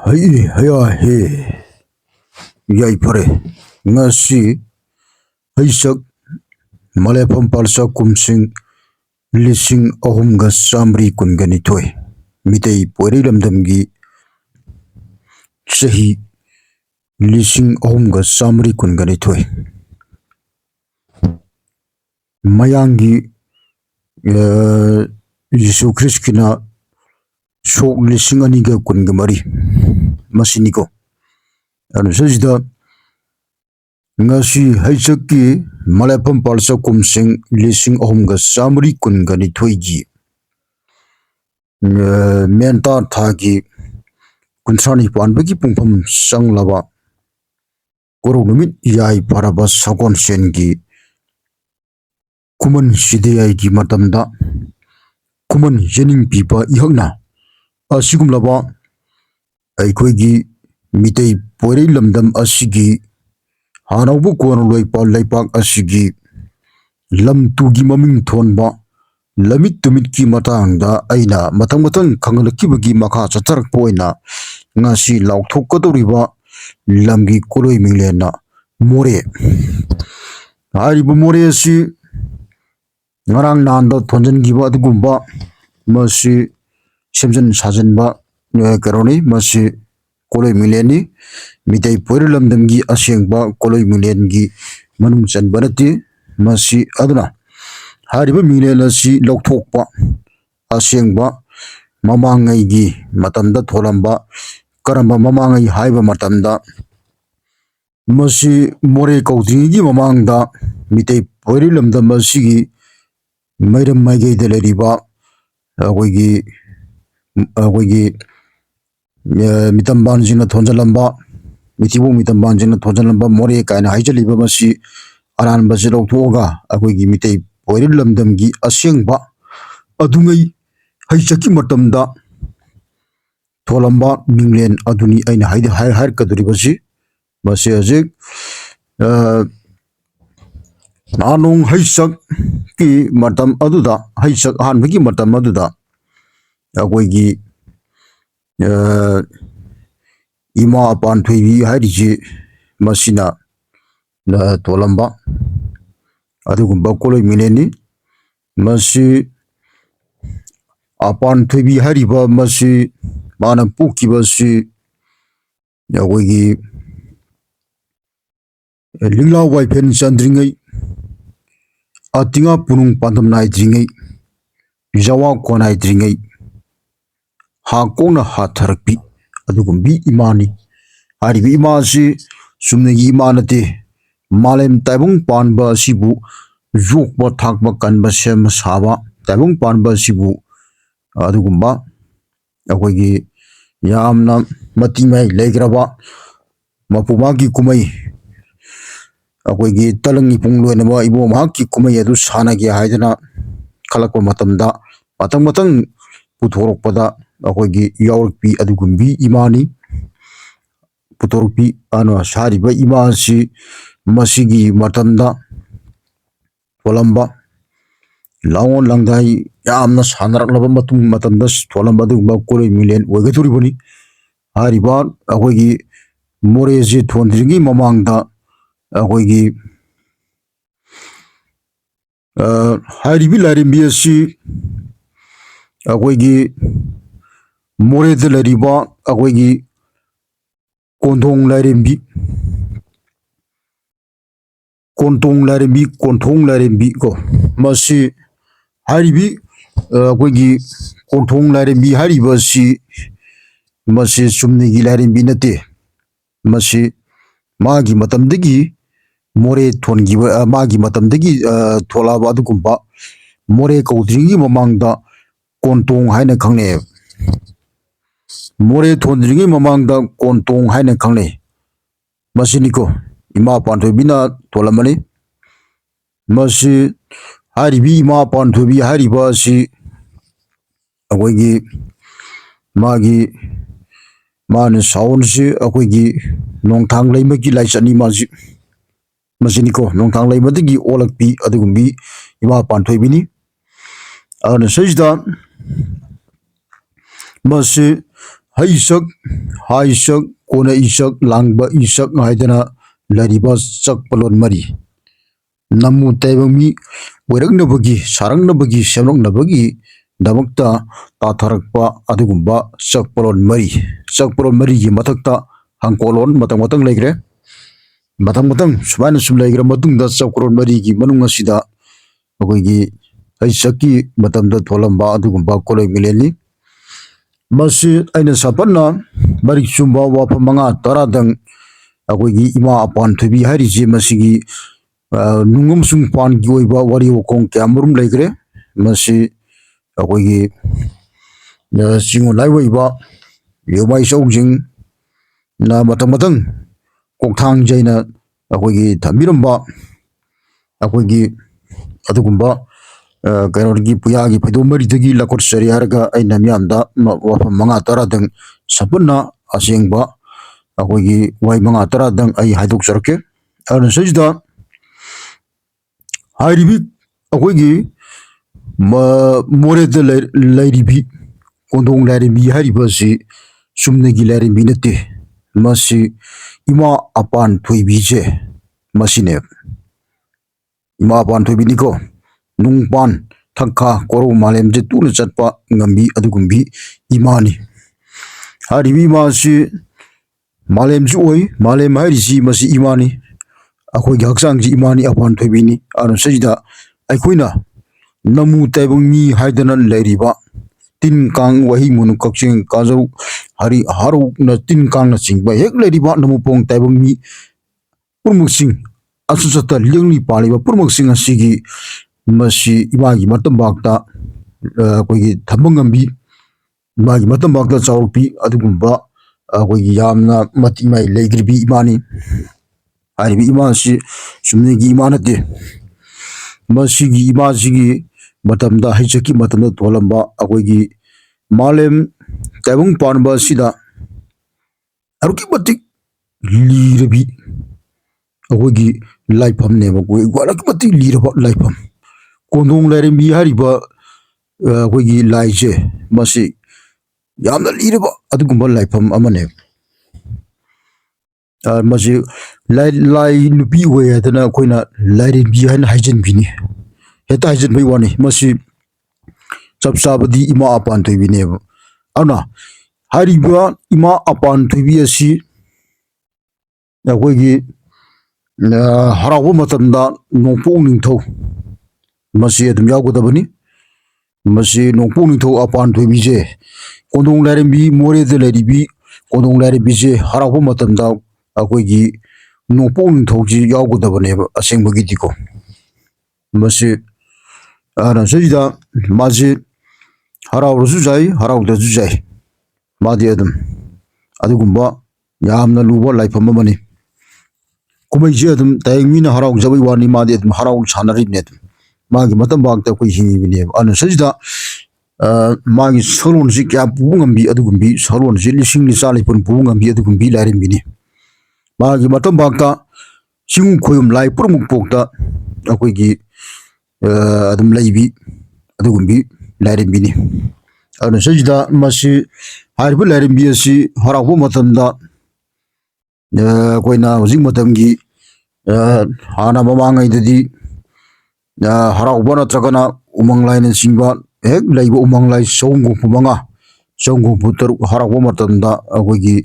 Hay haya he yai pare ngasi haisak malefam palsa kumsing lising ahumga samri kungani toy mitei pori lamdamgi sahi lising ahumga samri kungani toy mayangi Yesu Kristkina sok lising aniga kungamari masiniko anu sajida ngasi haisaki malapam palsa kumsing lising ahumga samri kungani toygi menta thagi kuntrani panbagi pungpam sanglaba korogumit yai paraba sakon sengi kuman sideyai gi matamda kuman yening pipa ihakna asigumlaba aikoigi mitei poirei lamdam asigi hanaubu konoloi pa leipak asigi lam tugi maming thonba lamit tumit ki matangda aina matang khangalakibagi makha chatarak poina ngasi laukthokkodoriba lamgi koloi minglena more haribu more si ngarang nanda thonjangiba adugumba masi semjan sajanba karoni masi koloi mingleni mitei poirei lamdamgi asengba koloi minglengi manung chanbanati masi aduna hariba minglel asi lauthokpa asengba mamangai matamda tholamba karamba mamangai haiba matamda masi more kaudringi mamangda mitei poirei lamdam asigi mairam maigei deleriba agoigi mitamban jina thonjalamba mitibu mitamban jina thonjalamba more kaina haijaliba masi aran basi lauthoga agoigi mitei poirei lamdamgi asengba adungai haisaki matamda tholamba minglen aduni aina hair kaduribasi masi ajik anong haisak ki matam aduda haisak hanbagi matam aduda agoigi ima apan thoibi hairiji masina tholamba adugumba koloi mingleni masi apan thoibi hariba masi mana pukibasi agoigi lingla waipen chandringai atinga punung pandam naidringai jawa konaidringai hakona hatharakpi adugumbi imani haribi imasi sumnagi imanate malem taibung panba sibu jokba thakba kanba sem saba taibung panba sibu adugumba agoigi yamna matimai leigraba mapumagi kumai agoigi talangi pungloinaba ibo mahakki kumai adu sanagi haidana khalakpa matamda matang puthorokpada agoigi yaurikpi adugumbi imani puthorokpi ana sariba imasi masigi matamda tholamba laon langdai yamna sanaraklaba matung matamda tholamba adugumba koloi minglen oigadoribani hariba agoigi moreje thondringi mamangda agoigi haribi larimbi asi agoigi moreda lariba agoigi kontong larimbi ko masi haribi agoigi kontong larimbi hariba si masi sumnigi larimbi nate masi magi matamdagi more thongiba magi matamdagi tholaba adugumba more kaudringi mamangda kontong haina khangne more thondringi mamangda kontong haina khangne masiniko ima panthoibina tholamani masi haribi ima panthoibi hariba si agoigi magi man saunsi agoigi nongthang leimagi laisani maji masiniko nongthang leimadagi olakpi adugumbi ima panthoibini ana sajda masi ꯍꯩꯁꯛ ꯍꯥꯏꯁꯛ ꯀꯣꯟꯅ ꯏꯁꯛ ꯂꯥꯡꯕ ꯏꯁꯛ ꯍꯥꯏꯗꯅ ꯂꯩꯔꯤꯕ ꯆꯛꯄꯂꯣꯟ ꯃꯔꯤ ꯅꯝꯃꯨ ꯇꯩꯕ ꯃꯤ ꯑꯣꯏꯔꯛꯅꯕꯒꯤ ꯁꯥꯔꯛꯅꯕꯒꯤ ꯁꯦꯝꯂꯛꯅꯕꯒꯤ ꯗꯃꯛꯇ ꯇꯥꯊꯔꯛꯄ ꯑꯗꯨꯒꯨꯝꯕ ꯆꯛꯄꯂꯣꯟ ꯃꯔꯤ ꯆꯛꯄꯂꯣꯟ ꯃꯔꯤꯒꯤ ꯃꯊꯛꯇ ꯍꯪꯀꯣꯂꯣꯟ ꯃꯇꯪ ꯃꯇꯪ ꯂꯩꯈ꯭ꯔꯦ ꯃꯊꯪ ꯃꯊꯪ ꯁꯨꯃꯥꯏꯅ ꯁꯨꯝ ꯂꯩꯈ꯭ꯔ ꯃꯇꯨꯡꯗ ꯆꯛꯄꯂꯣꯟ ꯃꯔꯤꯒꯤ ꯃꯅꯨꯡ ꯑꯁꯤꯗ ꯑꯩꯈꯣꯏꯒꯤ ꯍꯩꯁꯛꯀꯤ ꯃꯇꯝꯗ ꯊꯣꯜꯂꯝꯕ ꯑꯗꯨꯒꯨꯝꯕ ꯀꯣꯂꯣꯏ ꯃꯤꯂꯦꯟꯅꯤ ꯃꯁꯤ ꯑꯩꯅ ꯁꯥꯄꯟꯅ ꯃꯔꯤꯛ ꯆꯨꯝꯕ ꯋꯥꯐꯝ ꯃꯉꯥ ꯇꯔꯥꯗꯪ ꯑꯩꯈꯣꯏꯒꯤ ꯏꯃꯥ ꯑꯄꯥꯟ ꯊꯣꯏꯕꯤ ꯍꯥꯏꯔꯤꯁꯤ ꯃꯁꯤꯒꯤ ꯅꯨꯡ ꯑꯃꯁꯨꯡ ꯄꯥꯟꯒꯤ ꯑꯣꯏꯕ ꯋꯥꯔꯤ ꯋꯥꯈꯣꯡ ꯀꯌꯥꯃꯔꯨꯝ ꯂꯩꯈ꯭ꯔꯦ ꯃꯁꯤ ꯑꯩꯈꯣꯏꯒꯤ ꯆꯤꯡꯉꯣ ꯂꯥꯏꯑꯣꯏꯕ ꯂꯦꯎꯃꯥꯏ ꯏꯆꯧꯁꯤꯡꯅ ꯃꯊꯪ ꯃꯊꯪ ꯀꯣꯛꯊꯥꯡꯖꯩꯅ ꯑꯩꯈꯣꯏꯒꯤ ꯊꯝꯕꯤꯔꯝꯕ ꯑꯩꯈꯣꯏꯒꯤ ꯑꯗꯨꯒꯨꯝꯕ ꯀꯩꯅꯣꯗꯒꯤ ꯄꯨꯌꯥꯒꯤ ꯐꯩꯗꯣꯝ ꯃꯔꯤꯗꯒꯤ ꯂꯧꯈꯠꯆꯔꯤ ꯍꯥꯏꯔꯒ ꯑꯩꯅ ꯃꯤꯌꯥꯝꯗ ꯋꯥꯐꯝ ꯃꯉꯥ ꯇꯔꯥꯗꯪ ꯁꯝꯄꯟꯅ ꯑꯁꯦꯡꯕ ꯑꯩꯈꯣꯏꯒꯤ ꯋꯥꯍꯩ ꯃꯉꯥ ꯇꯔꯥꯗꯪ ꯑꯩ ꯍꯥꯏꯗꯣꯛꯆꯔꯛꯀꯦ ꯑꯗꯨꯅ ꯁꯤꯗ ꯍꯥꯏꯔꯤꯕꯤ ꯑꯩꯈꯣꯏꯒꯤ ꯃꯣꯔꯦꯗ ꯂꯩꯔꯤꯕꯤ ꯀꯣꯟꯊꯣꯡ ꯂꯥꯏꯔꯦꯝꯕꯤ ꯍꯥꯏꯔꯤꯕ ꯑꯁꯤ ꯆꯨꯝꯅꯒꯤ ꯂꯥꯏꯔꯦꯝꯕꯤ ꯅꯠꯇꯦ ꯃꯁꯤ ꯏꯃꯥ ꯑꯄꯥꯟ ꯊꯣꯏꯕꯤꯁꯦ ꯃꯁꯤꯅꯦ ꯏꯃꯥ ꯑꯄꯥꯟ ꯊꯣꯏꯕꯤꯅꯤꯀꯣ ꯅꯨꯡꯄꯥꯟ ꯊꯛꯈꯥ ꯀꯣꯔꯧ ꯃꯥꯂꯦꯝꯁꯦ ꯇꯨꯅ ꯆꯠꯄ ꯉꯝꯕꯤ ꯑꯗꯨꯒꯨꯝꯕꯤ ꯏꯃꯥꯅꯤ ꯍꯥꯏꯔꯤꯕꯤ ꯏꯃꯥ ꯑꯁꯤ ꯃꯥꯂꯦꯝꯁꯨ ꯑꯣꯏ ꯃꯥꯂꯦꯝ ꯍꯥꯏꯔꯤꯁꯤ ꯃꯁꯤ ꯏꯃꯥꯅꯤ ꯑꯩꯈꯣꯏꯒꯤ ꯍꯛꯆꯥꯡꯁꯤ ꯏꯃꯥꯅꯤ ꯑꯄꯥꯟ ꯊꯣꯏꯕꯤꯅꯤ ꯑꯗꯨꯅ ꯁꯤꯗ ꯑꯩꯈꯣꯏꯅ ꯅꯃꯨ ꯇꯥꯏꯕꯪ ꯃꯤ ꯍꯥꯏꯗꯅ ꯂꯩꯔꯤꯕ ꯇꯤꯟ ꯀꯥꯡ ꯋꯥꯍꯩꯃꯨꯅ ꯀꯛꯆꯤꯡ ꯀꯥꯖꯧ ꯍꯔꯤ ꯍꯔꯧꯅ ꯇꯤꯟ ꯀꯥꯡꯅ ꯆꯤꯡꯕ ꯍꯦꯛ ꯂꯩꯔꯤꯕ ꯅꯃꯨꯄꯣꯡ ꯇꯥꯏꯕꯪ ꯃꯤ ꯄꯨꯝꯅꯃꯛꯁꯤꯡ ꯑꯆꯠ ꯂꯦꯡꯂꯤ ꯄꯥꯜꯂꯤꯕ ꯄꯨꯝꯅꯃꯛꯁꯤꯡ ꯑꯁꯤꯒꯤ ꯃꯁꯤ ꯏꯃꯥꯒꯤ ꯃꯇꯝꯕꯥꯛꯇ ꯑꯩꯈꯣꯏꯒꯤ ꯊꯝꯕ ꯉꯝꯕꯤ ꯏꯃꯥꯒꯤ ꯃꯇꯝꯕꯥꯛꯇ ꯆꯥꯎꯔꯛꯄꯤ ꯑꯗꯨꯒꯨꯝꯕ ꯑꯩꯈꯣꯏꯒꯤ ꯌꯥꯝꯅ ꯃꯇꯤꯛ ꯃꯥꯏ ꯂꯩꯈ꯭ꯔꯕꯤ ꯏꯃꯥꯅꯤ ꯍꯥꯏꯔꯤꯕ ꯏꯃꯥ ꯑꯁꯤ ꯆꯨꯝꯅꯒꯤ ꯏꯃꯥ ꯅꯠꯇꯦ ꯃꯁꯤꯒꯤ ꯏꯃꯥꯁꯤꯒꯤ ꯃꯇꯝꯗ ꯍꯩꯁꯛꯀꯤ ꯃꯇꯝꯗ ꯊꯣꯜꯂꯝꯕ ꯑꯩꯈꯣꯏꯒꯤ ꯃꯥꯂꯦꯝ ꯇꯥꯏꯕꯪ ꯄꯥꯟꯕ ꯑꯁꯤꯗ ꯑꯗꯨꯛꯀꯤ ꯃꯇꯤꯛ ꯂꯤꯔꯕꯤ ꯑꯩꯈꯣꯏꯒꯤ ꯂꯥꯏꯐꯝꯅꯦꯕ ꯑꯗꯨꯛꯀꯤ ꯃꯇꯤꯛ ꯂꯤꯔꯕ ꯂꯥꯏꯐꯝ ꯀꯣꯟꯊꯣꯡ ꯂꯥꯏꯔꯦꯝꯕꯤ ꯍꯥꯏꯔꯤꯕ ꯑꯩꯈꯣꯏꯒꯤ ꯂꯥꯏꯁꯦ ꯃꯁꯤ ꯌꯥꯝꯅ ꯂꯤꯔꯕ ꯑꯗꯨꯒꯨꯝꯕ ꯂꯥꯏꯐꯝ ꯑꯃꯅꯦ ꯃꯁꯤ ꯂꯥꯏ ꯅꯨꯄꯤ ꯑꯣꯏ ꯍꯥꯏꯗꯅ ꯑꯩꯈꯣꯏꯅ ꯂꯥꯏꯔꯦꯝꯕꯤ ꯍꯥꯏꯅ ꯍꯥꯏꯖꯤꯟꯕꯤꯅꯤ ꯍꯦꯛꯇ ꯍꯥꯏꯖꯤꯟꯕꯩ ꯋꯥꯅꯤ ꯃꯁꯤ ꯆꯞ ꯆꯥꯕꯗꯤ ꯏꯃꯥ ꯑꯄꯥꯟ ꯊꯣꯏꯕꯤꯅꯦꯕ ꯑꯗꯨꯅ ꯍꯥꯏꯔꯤꯕ ꯏꯃꯥ ꯑꯄꯥꯟ ꯊꯣꯏꯕꯤ ꯑꯁꯤ ꯑꯩꯈꯣꯏꯒꯤ ꯍꯔꯥꯎꯕ ꯃꯇꯝꯗ ꯅꯣꯡꯄꯣꯛ ꯅꯤꯡꯊꯧ ꯃꯁꯤ ꯑꯗꯨꯝ ꯌꯥꯎꯒꯗꯕꯅꯤ ꯃꯁꯤ ꯅꯣꯡꯄꯣꯛ ꯅꯤꯡꯊꯧ ꯑꯄꯥꯟ ꯊꯣꯏꯕꯤꯁꯦ ꯀꯣꯟꯊꯣꯡ ꯂꯥꯏꯔꯦꯝꯕꯤ ꯃꯣꯔꯦꯗ ꯂꯩꯔꯤꯕꯤ ꯀꯣꯟꯊꯣꯡ ꯂꯥꯏꯔꯦꯝꯕꯤꯁꯦ ꯍꯔꯥꯎꯕ ꯃꯇꯝꯗ ꯑꯩꯈꯣꯏꯒꯤ ꯅꯣꯡꯄꯣꯛ ꯅꯤꯡꯊꯧꯁꯤ ꯌꯥꯎꯒꯗꯕꯅꯦꯕ ꯑꯁꯦꯡꯕꯒꯤꯗꯤꯀꯣ ꯃꯁꯤ ꯁꯤꯗ ꯃꯥꯁꯤ ꯍꯔꯥꯎꯔꯁꯨ ꯌꯥꯏ ꯍꯔꯥꯎꯗ꯭ꯔꯁꯨ ꯌꯥꯏ ꯃꯥꯗꯤ ꯑꯗꯨꯝ ꯑꯗꯨꯒꯨꯝꯕ ꯌꯥꯝꯅ ꯂꯨꯕ ꯂꯥꯏꯐꯝ ꯑꯃꯅꯤ ꯀꯨꯝꯍꯩꯁꯤ ꯑꯗꯨꯝ ꯇꯥꯏꯕꯪ ꯃꯤꯅ ꯍꯔꯥꯎꯖꯕꯩ ꯋꯥꯅꯤ ꯃꯥꯗꯤ ꯑꯗꯨꯝ ꯍꯔꯥꯎ ꯁꯥꯟꯅꯔꯤꯕꯅꯤ ꯑꯗꯨꯝ ꯃꯥꯒꯤ ꯃꯇꯝꯕꯥꯛꯇ ꯑꯩꯈꯣꯏ ꯍꯤꯡꯉꯤꯕꯅꯦꯕ ꯑꯗꯨꯅ ꯁꯤꯗ ꯃꯥꯒꯤ ꯁꯛꯂꯣꯟꯁꯤ ꯀꯌꯥ ꯄꯨꯕ ꯉꯝꯕꯤ ꯑꯗꯨꯒꯨꯝꯕꯤ ꯁꯛꯂꯣꯟꯁꯤ ꯂꯤꯁꯤꯡ ꯂꯤꯆꯥ ꯂꯤꯄꯨꯟ ꯄꯨꯕ ꯉꯝꯕꯤ ꯑꯗꯨꯒꯨꯝꯕꯤ ꯂꯥꯏꯔꯦꯝꯕꯤꯅꯤ ꯃꯥꯒꯤ ꯃꯇꯝꯕꯥꯛꯇ ꯆꯤꯡ ꯈꯣꯏꯌꯨꯝ ꯂꯥꯏ ꯄꯨꯝꯅꯃꯛ ꯄꯣꯛꯇ ꯑꯩꯈꯣꯏꯒꯤ ꯑꯗꯨꯝ ꯂꯩꯕꯤ ꯑꯗꯨꯒꯨꯝꯕꯤ ꯂꯥꯏꯔꯦꯝꯕꯤꯅꯤ ꯑꯗꯨꯅ ꯁꯤꯁꯤꯗ ꯃꯁꯤ ꯍꯥꯏꯔꯤꯕ ꯂꯥꯏꯔꯦꯝꯕꯤ ꯑꯁꯤ ꯍꯔꯥꯎꯕ ꯃꯇꯝꯗ ꯑꯩꯈꯣꯏꯅ ꯍꯧꯖꯤꯛ ꯃꯇꯝꯒꯤ ꯍꯥꯟꯅ ꯃꯃꯥꯡꯉꯩꯗꯗꯤ ꯍꯔꯥꯎꯕ ꯅꯠꯇ꯭ꯔꯒꯅ ꯎꯃꯪ ꯂꯥꯏꯅꯆꯤꯡꯕ ꯍꯦꯛ ꯂꯩꯕ ꯎꯃꯪ ꯂꯥꯏ ꯆꯍꯨꯝ ꯍꯨꯝꯐꯨ ꯃꯉꯥ ꯆꯍꯨꯝ ꯍꯨꯝꯐꯨ ꯇꯔꯨꯛ ꯍꯔꯥꯎꯕ ꯃꯇꯝꯗ ꯑꯩꯈꯣꯏꯒꯤ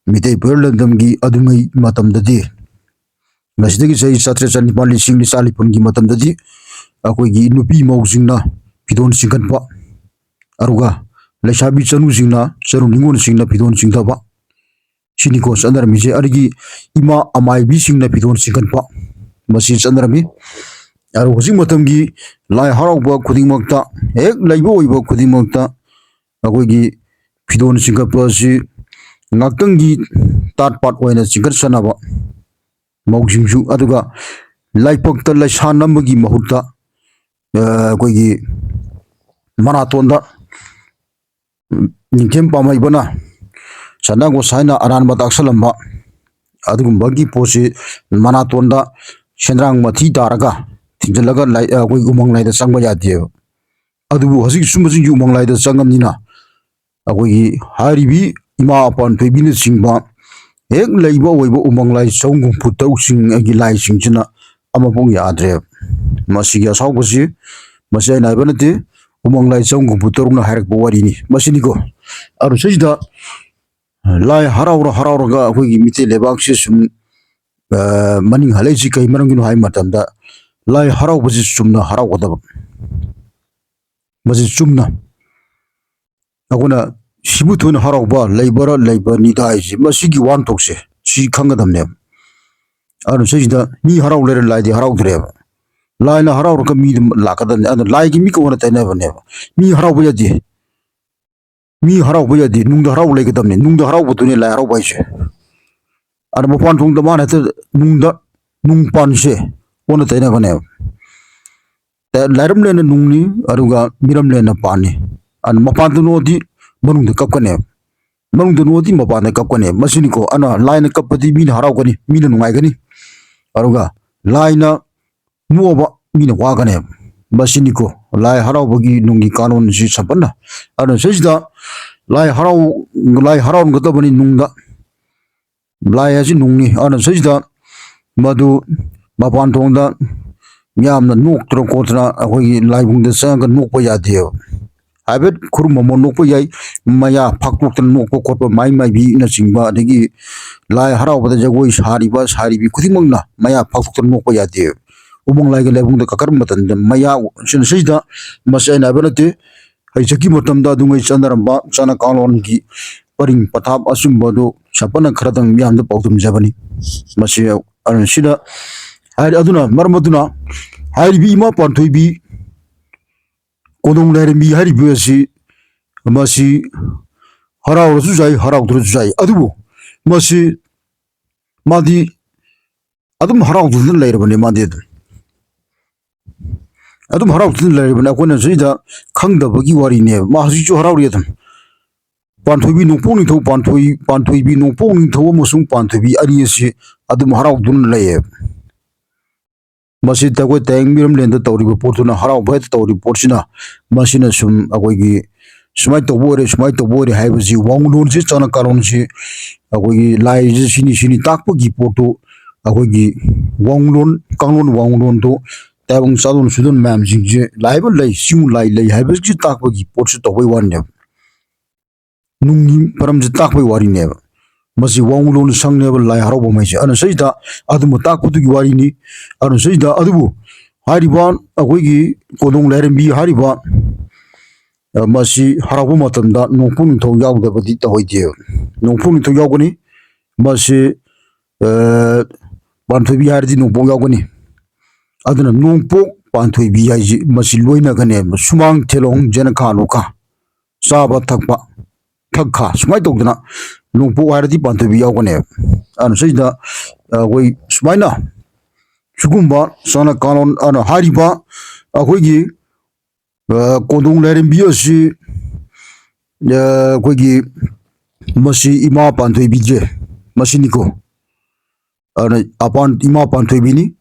ꯃꯤꯇꯩ ꯄꯨꯌꯦꯜ ꯂꯝꯗꯝꯒꯤ ꯑꯗꯨꯉꯩ ꯃꯇꯝꯗꯗꯤ ꯃꯁꯤꯗꯒꯤ ꯆꯍꯤ 1300 ꯂꯤꯁꯤꯡ ꯂꯤꯆꯥ ꯂꯤꯄꯨꯟꯒꯤ ꯃꯇꯝꯗꯗꯤ ꯑꯩꯈꯣꯏꯒꯤ ꯅꯨꯄꯤ ꯃꯧꯁꯤꯡꯅ ꯐꯤꯗꯣꯟ ꯆꯤꯡꯈꯠꯄ ꯑꯗꯨꯒ ꯂꯩꯁꯥꯕꯤ ꯆꯅꯨꯁꯤꯡꯅ ꯆꯅꯨ ꯅꯤꯉꯣꯜꯁꯤꯡꯅ ꯐꯤꯗꯣꯟ ꯆꯤꯡꯊꯕ ꯁꯤꯅꯤꯀꯣ ꯆꯠꯅꯔꯝꯃꯤꯁꯦ ꯑꯗꯒꯤ ꯏꯃꯥ ꯑꯃꯥꯏꯕꯤꯁꯤꯡꯅ ꯐꯤꯗꯣꯟ ꯆꯤꯡꯈꯠꯄ ꯃꯁꯤ ꯆꯠꯅꯔꯝꯃꯤ ꯑꯗꯨ ꯍꯧꯖꯤꯛ ꯃꯇꯝꯒꯤ ꯂꯥꯏ ꯍꯔꯥꯎꯕ ꯈꯨꯗꯤꯡꯃꯛꯇ ꯍꯦꯛ ꯂꯩꯕ ꯑꯣꯏꯕ ꯈꯨꯗꯤꯡꯃꯛꯇ ꯑꯩꯈꯣꯏꯒꯤ ꯐꯤꯗꯣꯟ ꯆꯤꯡꯈꯠꯄ ꯑꯁꯤ ꯉꯥꯛꯇꯪꯒꯤ ꯇꯥꯠ ꯄꯥꯠ ꯑꯣꯏꯅ ꯆꯤꯡꯈꯠꯆꯅꯕ ꯃꯧꯁꯤꯡꯁꯨ ꯑꯗꯨꯒ ꯂꯥꯏꯄꯛꯇ ꯂꯩꯁꯥ ꯅꯝꯕꯒꯤ ꯃꯍꯨꯠꯇ ꯑꯩꯈꯣꯏꯒꯤ ꯃꯅꯥꯇꯣꯟꯗ ꯅꯤꯡꯊꯦꯝ ꯄꯥꯝꯍꯩꯕꯅ ꯁꯅꯥ ꯒꯣꯁꯥꯏꯅ ꯑꯔꯥꯟꯕ ꯇꯥꯛꯁꯜꯂꯝꯕ ꯑꯗꯨꯒꯨꯝꯕꯒꯤ ꯄꯣꯠꯁꯤ ꯃꯅꯥꯇꯣꯟꯗ ꯁꯦꯟꯗ꯭ꯔꯥꯡ ꯃꯊꯤ ꯇꯥꯔꯒ ꯊꯤꯡꯖꯤꯜꯂꯒ ꯑꯩꯈꯣꯏ ꯎꯃꯪ ꯂꯥꯏꯗ ꯆꯪꯕ ꯌꯥꯗꯦꯕ ꯑꯗꯨꯕꯨ ꯍꯧꯖꯤꯛ ꯁꯨꯝꯕꯁꯤꯡꯒꯤ ꯎꯃꯪ ꯂꯥꯏꯗ ꯆꯪꯉꯝꯅꯤꯅ ꯑꯩꯈꯣꯏꯒꯤ ꯍꯥꯏꯔꯤꯕꯤ ꯏꯃꯥ ꯑꯄꯥꯟ ꯊꯣꯏꯕꯤꯅꯆꯤꯡꯕ ꯍꯦꯛ ꯂꯩꯕ ꯑꯣꯏꯕ ꯎꯃꯪ ꯂꯥꯏ ꯆꯍꯨꯝ ꯍꯨꯝꯐꯨ ꯇꯔꯨꯛꯁꯤꯡ ꯑꯩꯒꯤ ꯂꯥꯏꯁꯤꯡꯁꯤꯅ ꯑꯃꯐꯥꯎ ꯌꯥꯗ꯭ꯔꯦꯕ ꯃꯁꯤꯒꯤ ꯑꯁꯥꯎꯕꯁꯤ ꯃꯁꯤ ꯑꯩꯅ ꯍꯥꯏꯕ ꯅꯠꯇꯦ ꯎꯃꯪ ꯂꯥꯏ ꯆꯍꯨꯝ ꯍꯨꯝꯐꯨ ꯇꯔꯨꯛꯅ ꯍꯥꯏꯔꯛꯄ ꯋꯥꯔꯤꯅꯤ ꯃꯁꯤꯅꯤꯀꯣ ꯑꯗꯨ ꯁꯤꯁꯤꯗ ꯂꯥꯏ ꯍꯔꯥꯎꯔꯒ ꯑꯩꯈꯣꯏꯒꯤ ꯃꯤꯇꯩ ꯂꯩꯕꯥꯛꯁꯤ ꯁꯨꯝ ꯃꯅꯤꯡ ꯍꯜꯂꯛꯏꯁꯤ ꯀꯩ ꯃꯔꯝꯒꯤꯅꯣ ꯍꯥꯏꯕ ꯃꯇꯝꯗ ꯂꯥꯏ ꯍꯔꯥꯎꯕꯁꯤ ꯆꯨꯝꯅ ꯍꯔꯥꯎꯒꯗꯕ ꯃꯁꯤ ꯆꯨꯝꯅ ꯑꯩꯈꯣꯏꯅ ꯁꯤꯕꯨ ꯊꯣꯏꯅ ꯍꯔꯥꯎꯕ ꯂꯩꯕꯔ ꯂꯩꯕꯅꯤꯗ ꯍꯥꯏꯁꯤ ꯃꯁꯤꯒꯤ ꯋꯥꯍꯟꯊꯣꯛꯁꯦ ꯁꯤ ꯈꯪꯒꯗꯕꯅꯦꯕ ꯑꯗꯨꯅ ꯁꯤꯁꯤꯗ ꯃꯤ ꯍꯔꯥꯎ ꯂꯩꯔ ꯂꯥꯏꯗꯤ ꯍꯔꯥꯎꯗ꯭ꯔꯦꯕ ꯂꯥꯏꯅ ꯍꯔꯥꯎꯔꯒ ꯃꯤꯗꯨ ꯂꯥꯛꯀꯗꯕꯅꯤ ꯑꯗꯨꯅ ꯂꯥꯏꯒꯤ ꯃꯤ ꯀꯧꯅ ꯇꯩꯅꯕꯅꯦꯕ ꯃꯤ ꯍꯔꯥꯎꯕ ꯌꯥꯗꯦ ꯃꯤ ꯍꯔꯥꯎꯕ ꯌꯥꯗꯦ ꯅꯨꯡꯗ ꯍꯔꯥꯎꯕ ꯂꯩꯒꯗꯕꯅꯤ ꯅꯨꯡꯗ ꯍꯔꯥꯎꯕꯗꯨꯅꯤ ꯂꯥꯏ ꯍꯔꯥꯎꯕ ꯍꯥꯏꯁꯦ ꯑꯗ ꯃꯄꯥꯟ ꯊꯣꯡꯗ ꯃꯥꯅ ꯍꯦꯛꯇ ꯅꯨꯡ ꯄꯥꯟꯁꯦ ꯑꯣꯟꯅ ꯇꯩꯅꯕꯅꯦꯕ ꯂꯥꯏꯔꯝꯂꯦꯟꯅ ꯅꯨꯡꯅꯤ ꯑꯗꯨꯒ ꯃꯤꯔꯝꯂꯦꯟꯅ ꯄꯥꯟꯅꯤ ꯑꯗꯨꯅ ꯃꯄꯥꯟꯗ ꯅꯣꯛꯑꯗꯤ ꯃꯅꯨꯡꯗ ꯀꯞꯀꯅꯦꯕ ꯃꯅꯨꯡꯗ ꯅꯣꯛꯑꯗꯤ ꯃꯄꯥꯟꯗ ꯀꯞꯀꯅꯦꯕ ꯃꯁꯤꯅꯤꯀꯣ ꯑꯗꯨꯅ ꯂꯥꯏꯅ ꯀꯞꯄꯗꯤ ꯃꯤꯅ ꯍꯔꯥꯎꯒꯅꯤ ꯃꯤꯅ ꯅꯨꯡꯉꯥꯏꯒꯅꯤ ꯑꯗꯨꯒ ꯂꯥꯏꯅ ꯅꯣꯛꯑꯕ ꯃꯤꯅ ꯋꯥꯒꯅꯦꯕ ꯃꯁꯤꯅꯤꯀꯣ ꯂꯥꯏ ꯍꯔꯥꯎꯕꯒꯤ ꯅꯨꯡꯒꯤ ꯀꯥꯅꯣꯟꯁꯤ ꯁꯝꯄꯟꯅ ꯑꯗꯨꯅ ꯁꯤꯁꯤꯗ ꯂꯥꯏ ꯍꯔꯥꯎꯒꯗꯕꯅꯤ ꯅꯨꯡꯗ ꯂꯥꯏ ꯑꯁꯤ ꯅꯨꯡꯅꯤ ꯑꯗꯨꯅ ꯁꯤꯁꯤꯗ ꯃꯗꯨ ꯃꯄꯥꯟ ꯊꯣꯡꯗ ꯌꯥꯝꯅ ꯅꯣꯛꯇꯅ ꯈꯣꯠꯇꯅ ꯑꯩꯈꯣꯏꯒꯤ ꯂꯥꯏꯕꯨꯡꯗ ꯆꯪꯉꯒ ꯅꯣꯛꯄ ꯌꯥꯗꯦꯕ ꯍꯥꯏꯐꯦꯠ ꯈꯨꯔꯨꯝ ꯑꯃ ꯅꯣꯛꯄ ꯌꯥꯏ ꯃꯌꯥ ꯐꯥꯛꯇꯣꯛꯇꯅ ꯅꯣꯛꯄ ꯈꯣꯠꯄ ꯃꯥꯏ ꯃꯥꯏꯕꯤꯅꯆꯤꯡꯕ ꯑꯗꯒꯤ ꯂꯥꯏ ꯍꯔꯥꯎꯕꯗ ꯖꯒꯣꯏ ꯁꯥꯔꯤꯕꯤ ꯈꯨꯗꯤꯡꯃꯛꯅ ꯃꯌꯥ ꯐꯥꯛꯇꯣꯛꯇꯅ ꯅꯣꯛꯄ ꯌꯥꯗꯦꯕ ꯎꯃꯪ ꯂꯥꯏꯒꯤ ꯂꯥꯏꯕꯨꯡꯗ ꯀꯥꯈꯠꯄ ꯃꯇꯝꯗ ꯃꯌꯥ ꯁꯤꯗ ꯃꯁꯤ ꯑꯩꯅ ꯍꯥꯏꯕ ꯅꯠꯇꯦ ꯍꯧꯖꯤꯛꯀꯤ ꯃꯇꯝꯗ ꯑꯗꯨꯉꯩ ꯆꯠꯅꯔꯝꯕ ꯆꯠꯅ ꯀꯥꯡꯂꯣꯟꯒꯤ ꯄꯔꯤꯡ ꯄꯊꯥꯞ ꯑꯆꯨꯝꯕꯗꯨ ꯁꯝꯄꯟꯅ ꯈꯔꯗꯪ ꯃꯤꯌꯥꯝꯗ ꯄꯥꯎꯗꯝꯖꯕꯅꯤ ꯃꯁꯤ ꯁꯤꯗ ꯍꯥꯏꯔꯤ ꯑꯗꯨꯅ ꯃꯔꯝ ꯑꯗꯨꯅ ꯍꯥꯏꯔꯤꯕꯤ ꯏꯃꯥ ꯄꯥꯟꯊꯣꯏꯕꯤ ꯀꯣꯗꯣꯡ ꯂꯥꯏꯔꯦꯝꯕꯤ ꯍꯥꯏꯔꯤꯕ ꯑꯁꯤ ꯃꯁꯤ ꯍꯔꯥꯎꯔꯁꯨ ꯌꯥꯏ ꯍꯔꯥꯎꯗ꯭ꯔꯁꯨ ꯌꯥꯏ ꯑꯗꯨꯕꯨ ꯃꯁꯤ ꯃꯥꯗꯤ ꯑꯗꯨꯝ ꯍꯔꯥꯎꯗꯨꯅ ꯂꯩꯔꯕꯅꯤ ꯃꯥꯗꯤ ꯑꯗꯨꯝ ꯍꯔꯥꯎꯗꯨꯅ ꯂꯩꯔꯕꯅꯤ ꯑꯩꯈꯣꯏꯅ ꯁꯤꯗ ꯈꯪꯗꯕꯒꯤ ꯋꯥꯔꯤꯅꯦꯕ ꯃꯥ ꯍꯧꯖꯤꯛꯁꯨ ꯍꯔꯥꯎꯔꯤ ꯑꯗꯨꯝ ꯄꯥꯟꯊꯣꯏꯕꯤ ꯅꯣꯡꯄꯣꯛ ꯅꯤꯡꯊꯧ ꯄꯥꯟꯊꯣꯏꯕꯤ ꯅꯣꯡꯄꯣꯛ ꯅꯤꯡꯊꯧ ꯑꯃꯁꯨꯡ ꯄꯥꯟꯊꯣꯏꯕꯤ ꯑꯅꯤ ꯑꯁꯤ ꯑꯗꯨꯝ ꯍꯔꯥꯎꯗꯨꯅ ꯂꯩꯌꯦꯕ ꯃꯁꯤ ꯑꯩꯈꯣꯏ ꯇꯥꯌꯦꯡ ꯇꯧꯔꯤꯕ ꯄꯣꯠꯇꯨꯅ ꯍꯔꯥꯎꯕ ꯍꯦꯛꯇ ꯇꯧꯔꯤꯕ ꯄꯣꯠꯁꯤꯅ ꯃꯁꯤꯅ ꯁꯨꯝ ꯑꯩꯈꯣꯏꯒꯤ ꯁꯨꯃꯥꯏꯅ ꯇꯧꯕ ꯑꯣꯏꯔꯦ ꯍꯥꯏꯕꯁꯤ ꯋꯥꯡꯂꯣꯟꯁꯤ ꯆꯠꯅ ꯀꯥꯡꯂꯣꯟꯁꯤ ꯑꯩꯈꯣꯏꯒꯤ ꯂꯥꯏꯁꯤ ꯁꯤꯅꯤ ꯇꯥꯛꯄꯒꯤ ꯄꯣꯠꯇꯨ ꯑꯩꯈꯣꯏꯒꯤ ꯀꯥꯡꯂꯣꯟ ꯋꯥꯡꯂꯣꯟꯗꯨ ꯇꯥꯏꯕꯪ ꯆꯥꯂꯣꯟ ꯁꯨꯗꯣꯟ ꯃꯌꯥꯝꯁꯤꯡꯁꯦ ꯂꯥꯏꯕ ꯂꯩ ꯆꯤꯡ ꯂꯥꯏ ꯂꯩ ꯍꯥꯏꯕꯁꯤ ꯇꯥꯛꯄꯒꯤ ꯄꯣꯠꯁꯨ ꯇꯧꯕꯩ ꯋꯥꯔꯤꯅꯦꯕ ꯅꯨꯡꯒꯤ ꯃꯔꯝꯁꯤ ꯇꯥꯛꯄꯩ ꯋꯥꯔꯤꯅꯦꯕ ꯃꯁꯤ ꯋꯥꯡꯂꯣꯟ ꯁꯪꯅꯦꯕ ꯂꯥꯏ ꯍꯔꯥꯎꯕ ꯍꯥꯏꯁꯦ ꯑꯗꯨꯅ ꯁꯤꯗ ꯑꯗꯨꯝꯕ ꯇꯥꯛꯄꯗꯨꯒꯤ ꯋꯥꯔꯤꯅꯤ ꯑꯗꯨꯅ ꯁꯤꯗ ꯑꯗꯨꯕꯨ ꯍꯥꯏꯔꯤꯕ ꯑꯩꯈꯣꯏꯒꯤ ꯀꯣꯗꯣꯡ ꯂꯥꯏꯔꯦꯝꯕꯤ ꯍꯥꯏꯔꯤꯕ ꯃꯁꯤ ꯍꯔꯥꯎꯕ ꯃꯇꯝꯗ ꯅꯣꯡꯄꯣꯛ ꯅꯤꯡꯊꯧ ꯌꯥꯎꯗꯕꯗꯤ ꯇꯧꯍꯩꯗꯦꯕ ꯅꯣꯡꯄꯣꯛ ꯅꯤꯡꯊꯧ ꯌꯥꯎꯒꯅꯤ ꯃꯁꯤ ꯄꯥꯟꯊꯣꯏꯕꯤ ꯍꯥꯏꯔꯗꯤ ꯅꯣꯡꯄꯣꯛ ꯌꯥꯎꯒꯅꯤ ꯑꯗꯨꯅ ꯅꯣꯡꯄꯣꯛ ꯄꯥꯟꯊꯣꯏꯕꯤ ꯍꯥꯏꯁꯤ ꯃꯁꯤ ꯂꯣꯏꯅꯒꯅꯦꯕ ꯁꯨꯃꯥꯡ ꯊꯦꯂꯣꯡ ꯖꯦꯅꯈꯥ ꯂꯣꯈꯥ ꯆꯥꯕ ꯊꯛꯄ ꯊꯛꯈꯥ ꯁꯨꯃꯥꯏꯅ ꯇꯧꯗꯅ ꯅꯣꯡꯄꯣꯛ ꯍꯥꯏꯔꯗꯤ ꯄꯥꯟꯊꯣꯏꯕꯤ ꯌꯥꯎꯒꯅꯦꯕ ꯑꯗꯨꯅ ꯁꯤꯗ ꯑꯩꯈꯣꯏ ꯁꯨꯃꯥꯏꯅ ꯁꯤꯒꯨꯝꯕ ꯆꯠꯅ ꯀꯥꯡꯂꯣꯟ ꯍꯥꯏꯔꯤꯕ ꯑꯩꯈꯣꯏꯒꯤ ꯀꯣꯗꯣꯡ ꯂꯥꯏꯔꯦꯝꯕꯤ ꯑꯁꯤ ꯑꯩꯈꯣꯏꯒꯤ ꯃꯁꯤ ꯏꯃꯥ ꯄꯥꯟꯊꯣꯏꯕꯤꯁꯦ ꯃꯁꯤꯅꯤꯀꯣ ꯑꯗꯨꯅ ꯏꯃꯥ ꯄꯥꯟꯊꯣꯏꯕꯤꯅꯤ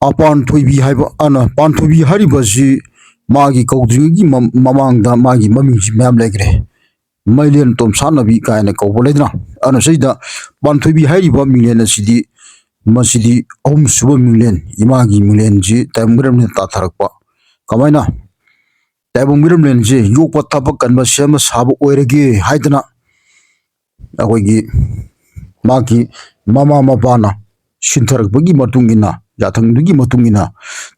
ꯑꯄꯥꯟ ꯊꯣꯏꯕꯤ ꯍꯥꯏꯕ ꯄꯥꯟꯊꯣꯏꯕꯤ ꯍꯥꯏꯔꯤꯕꯁꯤ ꯃꯥꯒꯤ ꯀꯧꯗ꯭ꯔꯤꯉꯩꯒꯤ ꯃꯃꯥꯡꯗ ꯃꯥꯒꯤ ꯃꯃꯤꯡꯁꯤ ꯃꯌꯥꯝ ꯂꯩꯈ꯭ꯔꯦ ꯃꯩꯂꯦꯟ ꯇꯣꯝꯁꯥꯟꯅꯕꯤ ꯀꯥꯏꯅ ꯀꯧꯕ ꯂꯩꯗꯅ ꯑꯗꯨꯅ ꯁꯤꯗ ꯄꯥꯟꯊꯣꯏꯕꯤ ꯍꯥꯏꯔꯤꯕ ꯃꯤꯡꯂꯦꯟ ꯑꯁꯤꯗꯤ ꯃꯁꯤꯗꯤ ꯑꯍꯨꯝꯁꯨꯕ ꯃꯤꯡꯂꯦꯟ ꯏꯃꯥꯒꯤ ꯃꯤꯡꯂꯦꯟꯁꯤ ꯇꯥꯏꯕꯪ ꯃꯤꯔꯝꯅ ꯇꯥꯊꯔꯛꯄ ꯀꯃꯥꯏꯅ ꯇꯥꯏꯕꯪ ꯃꯤꯔꯝꯂꯦꯟꯁꯤ ꯌꯣꯛꯄ ꯊꯕꯛ ꯀꯟꯕ ꯁꯦꯝꯕ ꯁꯥꯕ ꯑꯣꯏꯔꯒꯦ ꯍꯥꯏꯗꯅ ꯑꯩꯈꯣꯏꯒꯤ ꯃꯥꯒꯤ ꯃꯃꯥ ꯃꯄꯥꯅ ꯁꯤꯟꯊꯔꯛꯄꯒꯤ ꯃꯇꯨꯡ ꯏꯟꯅ ꯌꯥꯊꯪꯗꯨꯒꯤ ꯃꯇꯨꯡ ꯏꯟꯅ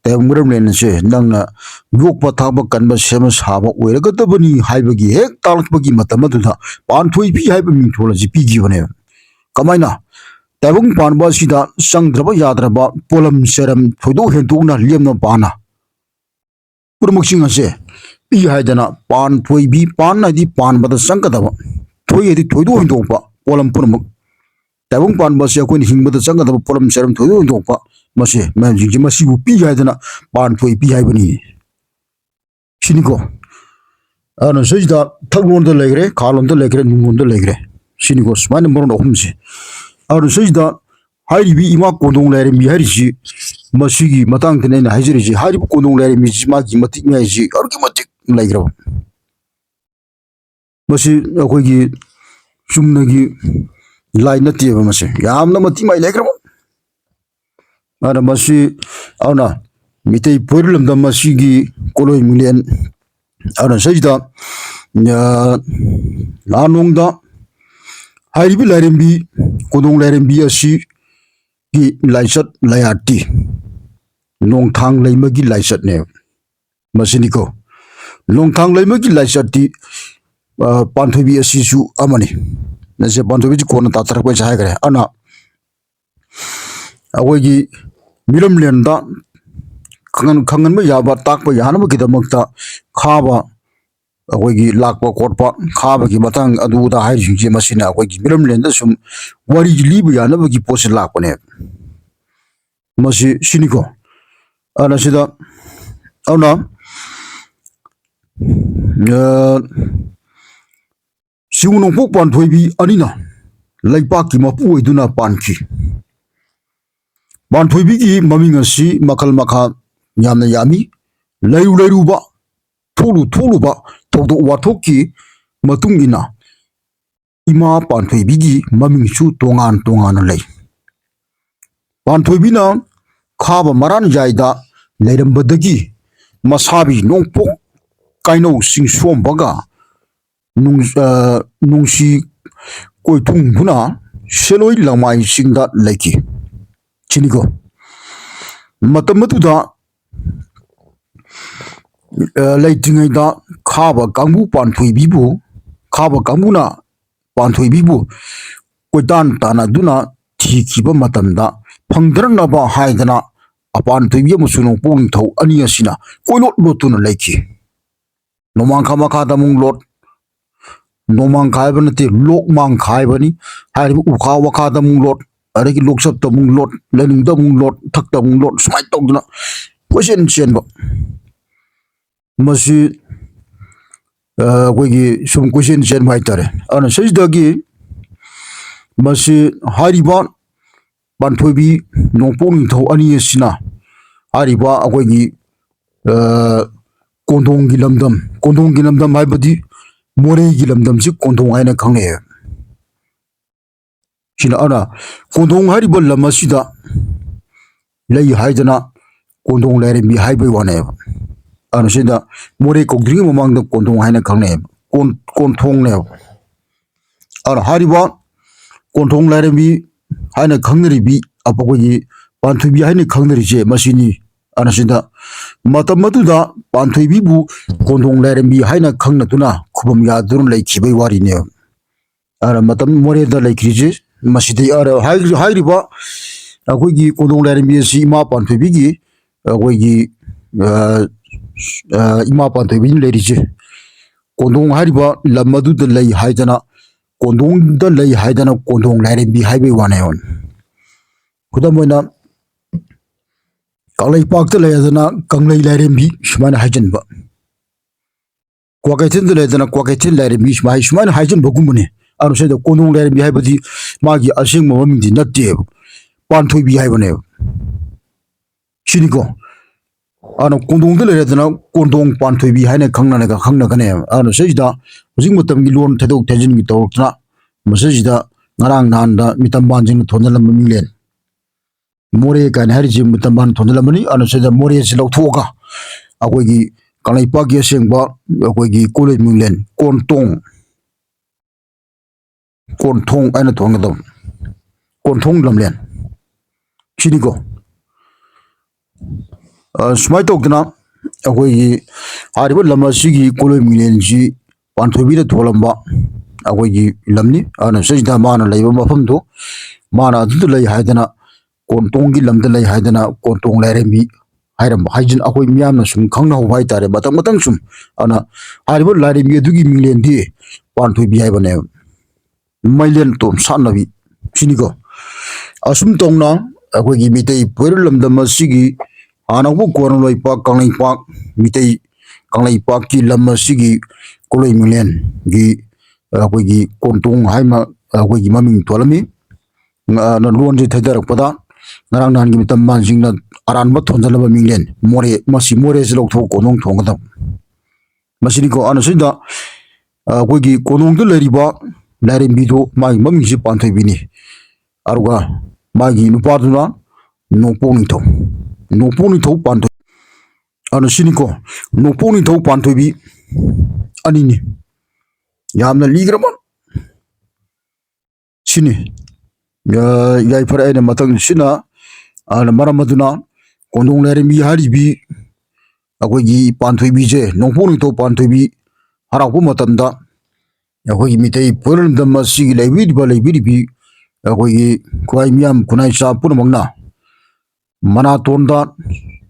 ꯇꯥꯏꯕꯪ ꯃꯤꯔꯝꯂꯦꯟ ꯑꯁꯦ ꯅꯪꯅ ꯌꯣꯛꯄ ꯊꯥꯛꯄ ꯀꯟꯕ ꯁꯦꯝꯕ ꯁꯥꯕ ꯑꯣꯏꯔꯒꯗꯕꯅꯤ ꯍꯥꯏꯕꯒꯤ ꯍꯦꯛ ꯇꯥꯛꯂꯛꯄꯒꯤ ꯃꯇꯝ ꯑꯗꯨꯗ ꯄꯥꯟꯊꯣꯏꯕꯤ ꯍꯥꯏꯕ ꯃꯤꯡꯊꯣꯜ ꯑꯁꯤ ꯄꯤꯈꯤꯕꯅꯦꯕ ꯀꯃꯥꯏꯅ ꯇꯥꯏꯕꯪ ꯄꯥꯟꯕ ꯑꯁꯤꯗ ꯆꯪꯗ꯭ꯔꯕ ꯌꯥꯗ꯭ꯔꯕ ꯄꯣꯂꯝ ꯆꯔꯝ ꯊꯣꯏꯗꯣꯛ ꯍꯦꯟꯗꯣꯛꯅ ꯂꯦꯝꯅ ꯄꯥꯅ ꯄꯨꯝꯅꯃꯛꯁꯤꯡ ꯑꯁꯦ ꯄꯤ ꯍꯥꯏꯗꯅ ꯄꯥꯟꯊꯣꯏꯕꯤ ꯄꯥꯟ ꯍꯥꯏꯗꯤ ꯄꯥꯟꯕꯗ ꯆꯪꯒꯗꯕ ꯊꯣꯏ ꯍꯥꯏꯗꯤ ꯊꯣꯏꯗꯣꯛ ꯍꯦꯟꯗꯣꯛꯄ ꯄꯣꯂꯝ ꯄꯨꯝꯅꯃꯛ ꯇꯥꯏꯕꯪ ꯄꯥꯟꯕ ꯑꯁꯤ ꯑꯩꯈꯣꯏꯅ ꯍꯤꯡꯕꯗ ꯆꯪꯒꯗꯕ ꯄꯣꯂꯝ ꯆꯔꯝ ꯊꯣꯏꯗꯣꯛ ꯍꯦꯟꯗꯣꯛꯄ ꯃꯁꯤ ꯃꯌꯥꯝꯁꯤꯡꯁꯦ ꯃꯁꯤꯕꯨ ꯄꯤ ꯍꯥꯏꯗꯅ ꯄꯥꯟꯊꯣꯏꯕꯤ ꯍꯥꯏꯕꯅꯤ ꯁꯤꯅꯤꯀꯣ ꯑꯗꯨꯅ ꯁꯤꯁꯤꯗ ꯊꯛꯂꯣꯟꯗ ꯂꯩꯈ꯭ꯔꯦ ꯈꯥꯂꯣꯟꯗ ꯂꯩꯈ꯭ꯔꯦ ꯅꯨꯡꯂꯣꯟꯗ ꯂꯩꯈ꯭ꯔꯦ ꯁꯤꯅꯤꯀꯣ ꯁꯨꯃꯥꯏꯅ ꯃꯔꯣꯟ ꯑꯍꯨꯝꯁꯦ ꯑꯗꯨꯅ ꯁꯤꯁꯤꯗ ꯍꯥꯏꯔꯤꯕꯤ ꯏꯃꯥ ꯀꯣꯟꯗꯣꯡ ꯂꯥꯏꯔꯦꯝꯕꯤ ꯍꯥꯏꯔꯤꯁꯤ ꯃꯁꯤꯒꯤ ꯃꯇꯥꯡꯗꯅꯤ ꯑꯩꯅ ꯍꯥꯏꯖꯔꯤꯁꯤ ꯍꯥꯏꯔꯤꯕ ꯀꯣꯟꯗꯣꯡ ꯂꯥꯏꯔꯦꯝꯕꯤꯁꯤ ꯃꯥꯒꯤ ꯃꯇꯤꯛ ꯃꯌꯥꯏꯁꯤ ꯑꯗꯨꯛꯀꯤ ꯃꯇꯤꯛ ꯂꯩꯈ꯭ꯔꯕ masi akhoi chumnagi lai nateba masi yamna mati mai lekramo ana masi ana mitei poilam da masi gi koloi minglen ana sajida lanongda haribi larimbi kodong larimbi asi gi laisat layati nong thang laimagi laisat ne masiniko nong thang laimagi laisati panthoi asi su amani nase panthoi ji kona tatar ko jai gare ana awogi milam lenda kangan ma yaba takpa yana ma kidamakta khaba awogi lakpa kotpa khaba gi matang adu da hai jinje masina awogi milam lenda sum wari libu yana ba gi posi lakpa ne masi siniko ana sida ana siunong pok panthoi bi anina laipak ki mapu oiduna panki panthoi bi gi maming asi makal makha yamna yami leiru ba tholu ba todo wathok ki matung ina ima panthoi bi gi maming su tongan lei panthoi bi na khaba maran jaida leirambadagi masabi nongpok kaino sing sombaga nungsi koitung buna seloi lamai singda leki chiniko matamatuda leitingai da khaba kangbu panthoi bibu khaba kanguna panthoi bibu koidan tana duna thikiba matamda phangdrna ba haidana apan thoi musunong pung thau ani asina koilot lotuna leki nomang khama kha damung lot nomang khai banate lok mang khai bani hari ukha wakha damung lot aregi loksap tamung lot lening damung lot thak tamung lot smai tokduna question chen ba masi koigi sum question chen mai tare ana sajidagi masi hariba panthoi nongpong thau ani asina hariba akoigi kondong gi lamdam haibadi more gi lamdam si kondong haina khangne sina ana kondong hariba lamasida lei haidana kondong lere mi haibai wane ana sida more kokdring mamang da kondong haina khangne kon thong ne ana hariba kondong lere mi haina khangneri bi apogi panthoi bi haina khangneri je masini ana sida matamatuda panthoi bi bu kondong lere mi haina khangna tuna khubam ya dur lei khibai wari ne ara matam more da lei krije masidi ara hairiba akogi kondong lere mi si ma panthoi bi gi akogi ima panthoi bi leri je kondong hariba lamadu da lei haidana kondong da lei haidana kondong lere mi haibai wane on kudamoina kalai pakta layadana kanglai lairembi shumana haijanba kwakaitin layadana kwakaitin lairembi shumana haijanba gumune anu sayda kondong lairembi haibadi magi asing mamamindi natte panthoi bi haibane shiniko anu kondong layadana kondong panthoi bi haina khangna kane anu sayda hujing matamgi lon thadok thajin gi tawtna masajida ngarang nanda mitam banjing thonjala maminglen more kan hariji mutaman thondalamani anu seda more si lawthoga akoigi kalai pagi sengba akoigi kolej minglen kontong ana thongadam kontong lamlen chiniko smai tokdana akoigi hariba lamasigi kolej minglen ji panthoi bi da tholamba akoigi lamni ana sejda mana leiba mafamdo mana adu lei haidana kontong gi lamda lei haidana kontong lairemi hairam haijin akoi miyamna sum khangna ho bai tare matang sum ana haribo lairemi adugi minglen di panthoi bi haibane mailen tom sanabi siniko asum tongna akoi gi mitei poir lamda masigi anabu koron loi pa kanglai pa mitei kanglai pa ki lamma sigi koloi minglen gi akoi gi kontong haima akoi gi maming tolami na lonje thaidarak pada ngarang nan gi mitam manjing na aran ma thonjalaba minglen more masi more se lok thok konong thongadam masini ko ana sida ꯑꯩꯈꯣꯏꯒꯤ ꯀꯣꯅꯨꯡꯗ ꯂꯩꯔꯤꯕ ꯂꯥꯏꯔꯦꯝꯕꯤꯗꯨ ꯃꯥꯒꯤ ꯃꯃꯤꯡꯁꯤ ꯄꯥꯟꯊꯣꯏꯕꯤꯅꯤ ꯑꯗꯨꯒ ꯃꯥꯒꯤ ꯅꯨꯄꯥꯗꯨꯅ ꯅꯣꯡꯄꯣꯛ ꯅꯤꯡꯊꯧ ꯅꯣꯡꯄꯣꯛ ꯅꯤꯡꯊꯧ ꯄꯥꯟꯊꯣꯏ ꯑꯗꯨꯅ ꯁꯤꯅꯤꯀꯣ ꯅꯣꯡꯄꯣꯛ ꯅꯤꯡꯊꯧ ꯄꯥꯟꯊꯣꯏꯕꯤ ꯑꯅꯤꯅꯤ ꯌꯥꯝꯅ ꯂꯤꯈ꯭ꯔꯕ sini yai fara ene matang sina ana maram aduna kondong lere mi hari bi akoi gi panthoi bi je nongpo ni to panthoi bi hara ko matam da akoi gi mitei puran da masi gi lai bi akoi gi kwai miam kunai sa pun mangna mana tonda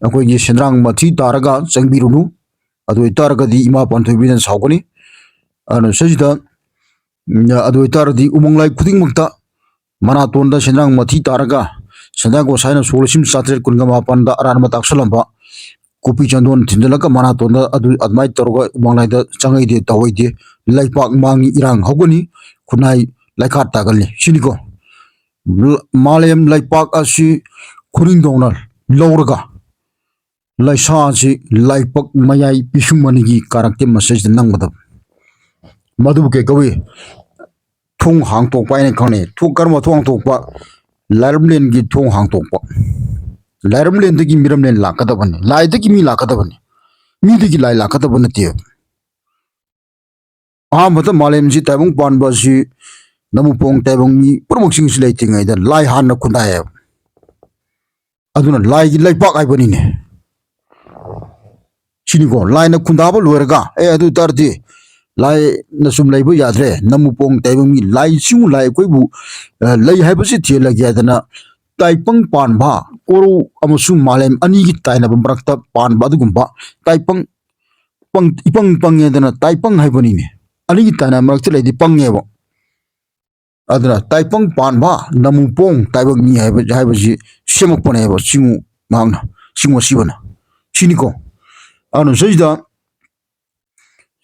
akoi gi senrang mathi taraga changbi runu adu taraga di ima panthoi bi na saugani ana sajida adu itaradi umonglai khuding mukta manatonda senang mathi taraga senda go saina solosim satre kunga mapanda aran matak salamba kopi chandon tindalaka manatonda adu admai taroga umonglai da changai de tawai de laipak mangi irang hogani kunai laikhat tagalni siniko malem laipak asi khuring donal lawraga laisa asi laipak mayai pisumani karakte message nangmadab madu ke kawi thong hang tok pa ne khane thong karma thong tok pa larmlen gi thong hang tok pa larmlen de gi miramlen la ka da bani lai de gi mi la ka da bani mi de gi lai la ka da bani te a mata malem ji tabung pan ba ji namu pong tabung mi purmuk sing si lai tingai da lai han na khunda ya aduna lai gi lai pak ai bani ne chini go lai na khunda ba loiraga e adu tardi lai na sum lai bu yadre namu pong taibang mi lai siu lai koi bu lai hai basi thela gya dana taipang pan ba koru amusu malem ani gi taina bamrakta pan ba dugumba taipang pang ipang pang dana taipang hai bani ne ani gi taina marakta lai di pang yeba adana taipang pan ba namu pong taibang mi hai basi semak pone ba singu mangna singu sibana siniko anu sajida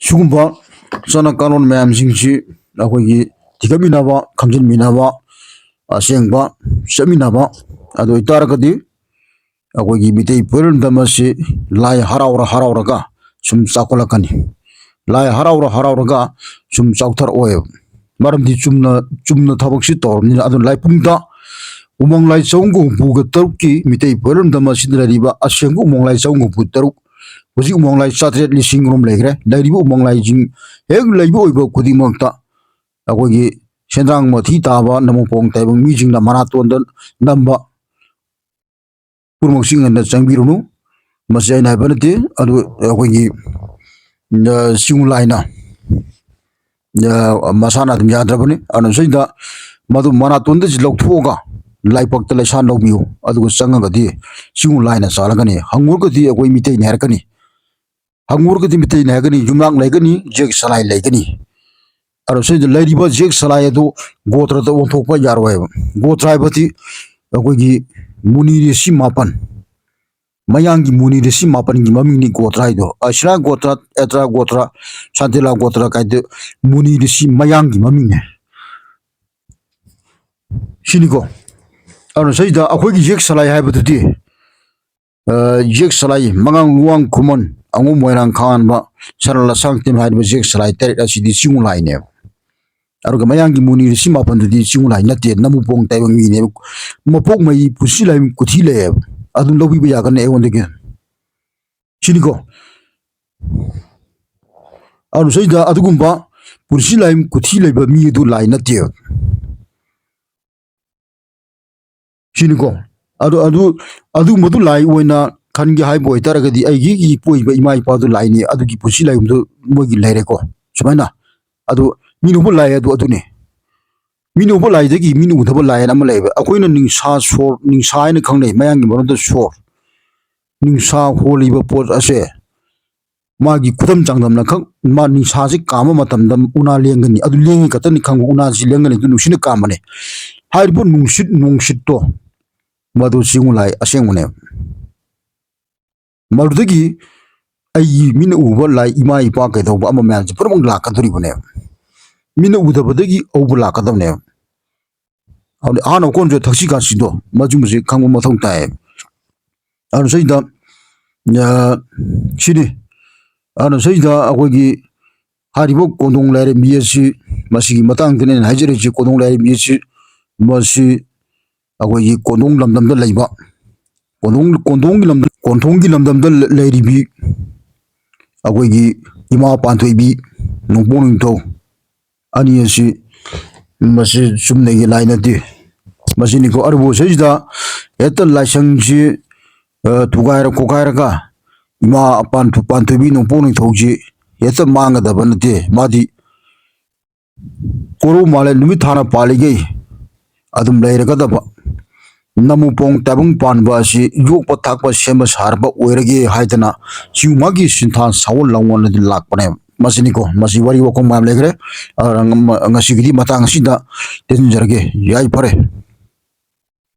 sugumba sana kanon mayam singsi akhoi tigaminaba khamjinminaba asengba chaminaba ado itaragadi akhoi mitei puran damasi lai harauraga sum chakolakani lai harauraga sum chauthar oy maramdi chumna thabak si torni ado lai pungda umong lai chonggu buga tarukki mitei puran damasi drariba asengu umong lai chonggu bu taruk Uji umong lai satret li singrom legre laibu umong lai jing heg laibu oibo kudi mokta akogi sendrang mo thi taba namu pong taibung mi jing na maraton dan namba purmok sing na changbirunu masai na banati adu akogi singu lai na masana dum yadrabani anu saida madu maraton da jilok thoga laipak ta lesan lobbiu adu changa di singu lai na salagani hangur ko di akoi mitei ne harkani hangur ko dimitei nagani jumlang laigani jek salai laigani aro se lairiba jek salai do gotra da onthokpa yarwai gotra bati akogi muni resi mapan mayangi muni resi mapan gi maming ni gotra do ashra gotra etra gotra santila gotra kaide muni resi mayangi maming ne siniko aro se da akogi jek salai haibati jek salai mangang luang khumon angu moirang khan ba sarala sangtim hai ba jek salai ter asidi singu lai ne aruga mayangi muni ri sima pan di singu lai na te namu pong tai bang mi ne mapok mai pusi lai kuthi le adun lobi ba ya kan e wonde ge siniko aru seida adugumba pusi lai kuthi le ba mi du lai na te siniko adu madu lai oina khangi hai boy taragadi aigi gi poi ba imai pa du lai ni adu gi pusi lai du mogi lai re ko sumaina adu minu bo lai adu adu ne minu bo lai de gi minu bo lai na ma lai ba akoina ningsha sor ningsha ina khangnei mayang gi moron da sor ningsha holi ba pot ase magi kudam changdam na khak ma ningsha ji kama matam dam una lengani adu lengi katani khang una ji lengani du nusina kamane hairbo nungsit to madu singulai asengune madudagi ai mina uba lai ima ipa ke do ama man ji purmang la kaduri bune mina udabadagi obu la kadamne awle ana kon jo thaksi ka sido majum ji khangbu mathong tai anu seida ya shini anu seida akogi ꯍꯥꯏꯔꯤꯕ ꯀꯣꯟꯗꯣꯡ ꯂꯥꯏꯔꯦꯝꯕꯤ ꯑꯁꯤ ꯃꯁꯤꯒꯤ ꯃꯇꯥꯡꯗꯅꯦ ꯍꯥꯏꯖꯔꯤꯁꯤ ꯀꯣꯟꯗꯣꯡ ꯂꯥꯏꯔꯦꯝꯕꯤ ꯑꯁꯤ ꯃꯁꯤ ꯑꯩꯈꯣꯏꯒꯤ ꯀꯣꯟꯗꯣꯡ ꯂꯝꯗꯝꯗ ꯂꯩꯕ ꯀꯣꯟꯊꯣꯡꯒꯤ ꯂꯝꯗꯝꯗ ꯂꯩꯔꯤꯕꯤ ꯑꯩꯈꯣꯏꯒꯤ ꯏꯃꯥ ꯄꯥꯟꯊꯣꯏꯕꯤ ꯅꯣꯡꯄꯣꯛ ꯅꯤꯡꯊꯧ ꯑꯅꯤ ꯑꯁꯤ ꯃꯁꯤ ꯆꯨꯝꯅꯒꯤ ꯂꯥꯏ ꯅꯠꯇꯦ ꯃꯁꯤꯅꯤꯀꯣ ꯑꯗꯨꯕꯨ ꯁꯤꯗ ꯍꯦꯛꯇ ꯂꯥꯏꯁꯪꯁꯤ ꯊꯨꯒꯥꯏꯔ ꯈꯣꯠꯈꯥꯏꯔꯒ ꯏꯃꯥ ꯄꯥꯟꯊꯣꯏꯕꯤ ꯅꯣꯡꯄꯣꯛ ꯅꯤꯡꯊꯧꯁꯤ ꯍꯦꯛꯇ ꯃꯥꯡꯒꯗꯕ ꯅꯠꯇꯦ ꯃꯥꯗꯤ ꯀꯣꯔꯧ ꯃꯥꯂꯦ ꯅꯨꯃꯤꯠ ꯊꯥꯅ ꯄꯥꯜꯂꯤꯈꯩ ꯑꯗꯨꯝ ꯂꯩꯔꯒꯗꯕ ꯅꯃꯨꯄꯣꯡ ꯇꯥꯏꯕꯪ ꯄꯥꯟꯕ ꯑꯁꯤ ꯌꯣꯛꯄ ꯊꯥꯛꯄ ꯁꯦꯝꯕ ꯁꯥꯔꯕ ꯑꯣꯏꯔꯒꯦ ꯍꯥꯏꯗꯅ ꯁꯤꯒꯨꯝꯕꯒꯤ ꯁꯤꯟꯊꯥ ꯁꯥꯋꯣꯜ ꯂꯥꯡꯋꯣꯜꯅꯗꯤ ꯂꯥꯛꯄꯅꯦꯕ ꯃꯁꯤꯅꯤꯀꯣ ꯃꯁꯤ ꯋꯥꯔꯤ ꯋꯥꯈꯣꯡ ꯃꯌꯥꯝ ꯂꯩꯈ꯭ꯔꯦ ꯉꯁꯤꯒꯤꯗꯤ ꯃꯇꯥꯡ ꯑꯁꯤꯗ ꯇꯦꯟꯖꯔꯒꯦ ꯌꯥꯏꯐꯔꯦ